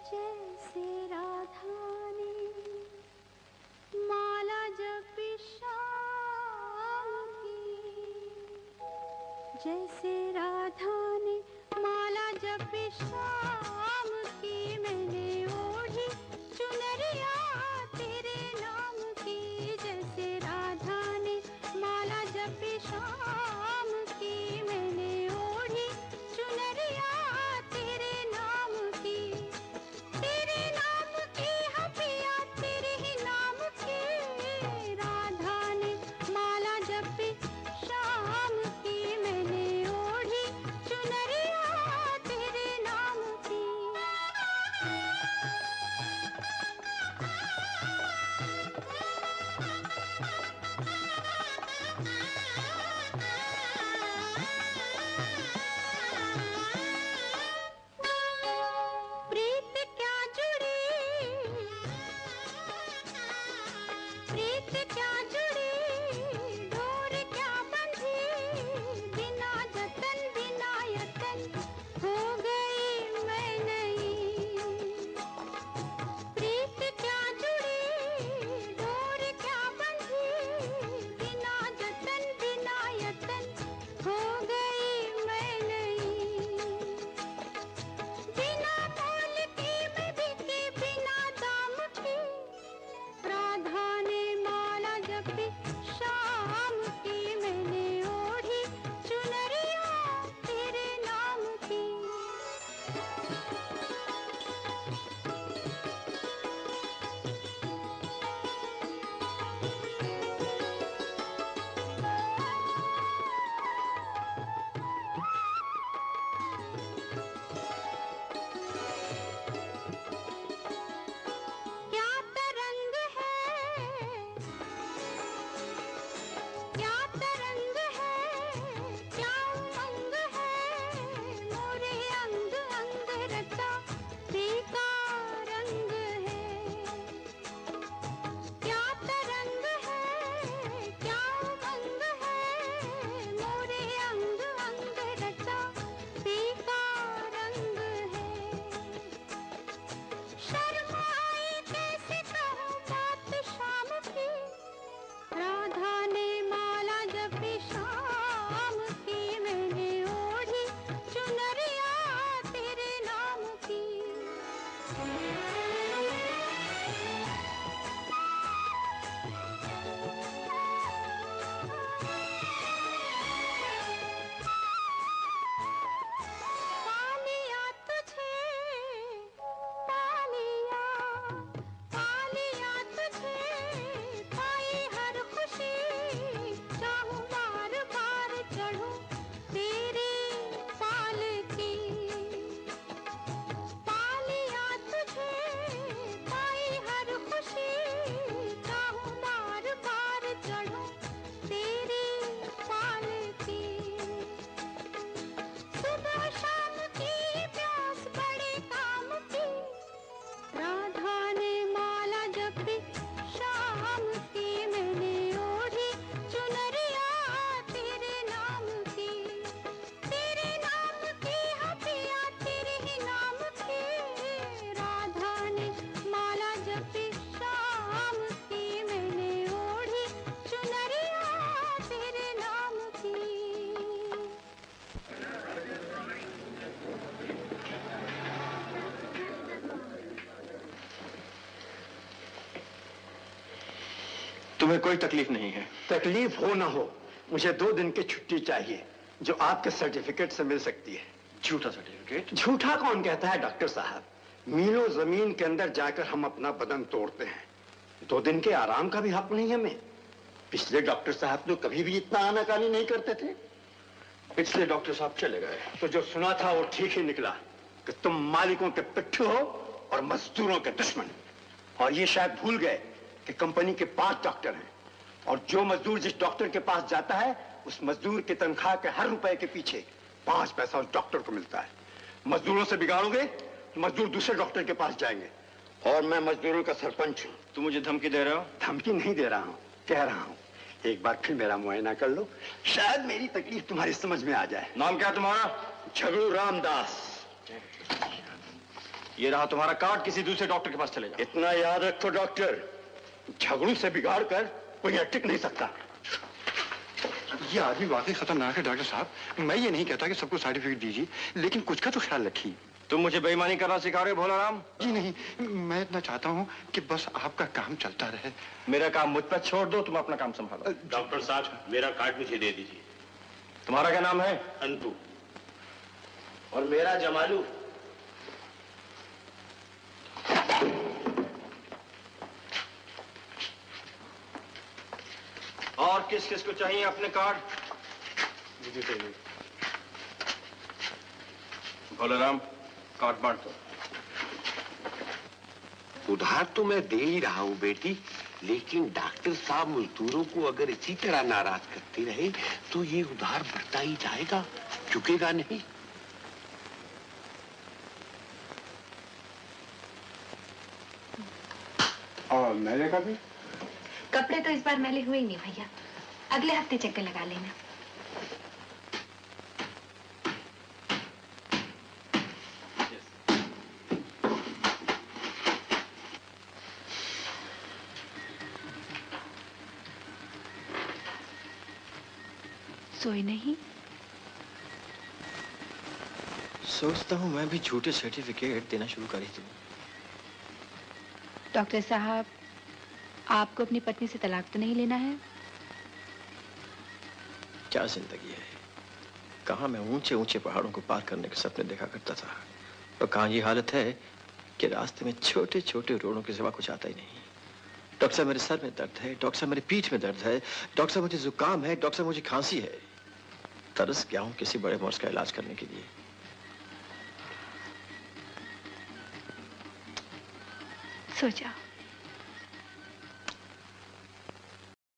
जैसे राधा ने माला जपी शाम की, जैसे राधा ने माला जपी शाम की, मैंने ओढ़ी चुनरिया तेरे नाम की। जैसे राधा ने माला जपी शाम की, मैंने ओढ़ी चुनरिया तेरे नाम की। तेरे नाम की हबिया तेरे ही नाम की, राधा ने माला जपी शाम की, मैंने ओढ़ी चुनरिया तेरे नाम की। प्रीत क्या जुड़ी, प्रीत क्या जुड़ी, डोर क्या बंधी, बिना जतन बिना यतन हो गई मैं नहीं। प्रीत क्या जुड़ी, डोर क्या बंधी, बिना जतन बिना यतन हो गई मैं नहीं। बिना मोल की मैं बिकी बिना दाम की, राधा ने माला जपी शाम की, मैंने ओढ़ी चुनरिया तेरे नाम की। क्या तरंग है, क्या तरंग है, क्या उमंग है, मोरे अंग अंग रचा फीका रंग है। क्या तरंग है, क्या उमंग है, मोरे अंग अंग रचा फीका रंग है। शर्म आई कैसे कहूँ बात शाम की, राधा ने माला जपी शाम की, मैंने ओढ़ी चुनरिया तेरे नाम की। पालिया तुझे, पालिया, पालिया तुझे, पाई हर खुशी, चाहूं बार बार चढ़ूं तेरी पालकी। पालिया तुझे, पाई हर खुशी, चाहूं बार बार चढ़ूं तेरी पालकी। सुबह शाम की प्यास बड़े काम की, राधा ने माला जपी शाम की, मैंने ओढ़ी चुनरिया तेरे नाम की। तेरे नाम की हबिया तेरे ही नाम की, राधा ने माला जपी शाम की, मैंने ओढ़ी चुनरिया तेरे नाम की। तुम्हें कोई तकलीफ नहीं है? तकलीफ हो ना हो, मुझे 2 दिन की छुट्टी चाहिए जो आपके सर्टिफिकेट से मिल सकती है। झूठा सर्टिफिकेट? झूठा कौन कहता है डॉक्टर साहब? मीलों जमीन के अंदर जाकर हम अपना बदन तोड़ते हैं, 2 दिन के आराम का भी हक नहीं है हमें। पिछले डॉक्टर साहब तो कभी भी इतना आनाकानी नहीं करते थे। पिछले डॉक्टर साहब चले गए तो जो सुना था वो ठीक ही निकला कि तुम मालिकों के पिट्ठू हो और मजदूरों के दुश्मन। और ये शायद भूल गए कि कंपनी के 5 डॉक्टर हैं, और जो मजदूर जिस डॉक्टर के पास जाता है उस मजदूर की तनख्वाह के हर रुपए के पीछे 5 पैसा उस डॉक्टर को मिलता है। मजदूरों से बिगाड़ोगे तो मजदूर दूसरे डॉक्टर के पास जाएंगे, और मैं मजदूरों का सरपंच हूँ। तुम मुझे धमकी दे रहे हो? धमकी नहीं दे रहा हूँ, कह रहा हूँ एक बार फिर मेरा मुआयना कर लो, शायद मेरी तकलीफ तुम्हारी समझ में आ जाए। नाम क्या तुम्हारा? झगड़ू रामदास। ये रहा तुम्हारा कार्ड, किसी दूसरे डॉक्टर के पास चले जाओ। इतना याद रखो डॉक्टर, झगड़ू से बिगाड़ कर कोई टिक नहीं सकता। ये आदमी वाकई खतरनाक है डॉक्टर साहब। मैं ये नहीं कहता कि सबको सर्टिफिकेट दीजिए, लेकिन कुछ का तो ख्याल रखिए। तुम मुझे बेईमानी करना सिखा रहे हो भोलाराम? जी नहीं, मैं इतना चाहता हूँ कि बस आपका काम चलता रहे। मेरा काम मुझ पर छोड़ दो, तुम अपना काम संभालो। डॉक्टर साहब, मेरा कार्ड मुझे दे दीजिए। तुम्हारा क्या नाम है? अंतु। और मेरा जमालू। और किस किस को चाहिए अपने कार्ड? मुझे चाहिए। भोलाराम, कार्ड बांट दो। उधार तो मैं दे ही रहा हूँ बेटी, लेकिन डॉक्टर साहब मजदूरों को अगर इसी तरह नाराज करते रहे तो ये उधार बढ़ता ही जाएगा, चुकेगा नहीं। और मैंने कभी कपड़े तो इस बार मैले हुए ही नहीं भैया, अगले हफ्ते चक्कर लगा लेना। सोए नहीं? सोचता हूँ मैं भी झूठे सर्टिफिकेट देना शुरू कर ही दूं। डॉक्टर साहब, आपको अपनी पत्नी से तलाक तो नहीं लेना है? क्या जिंदगी है, कहाँ मैं ऊंचे ऊंचे पहाड़ों को पार करने के सपने देखा करता था, और कहाँ ये हालत है कि रास्ते में छोटे छोटे रोड़ों के सिवा कुछ आता ही नहीं। डॉक्टर साहब, मेरे सर में दर्द है, डॉक्टर साहब मेरे पीठ में दर्द है, डॉक्टर साहब मुझे जुकाम है, डॉक्टर साहब मुझे खांसी है। तरस गया हूं किसी बड़े मर्ज का इलाज करने के लिए। सो जाओ।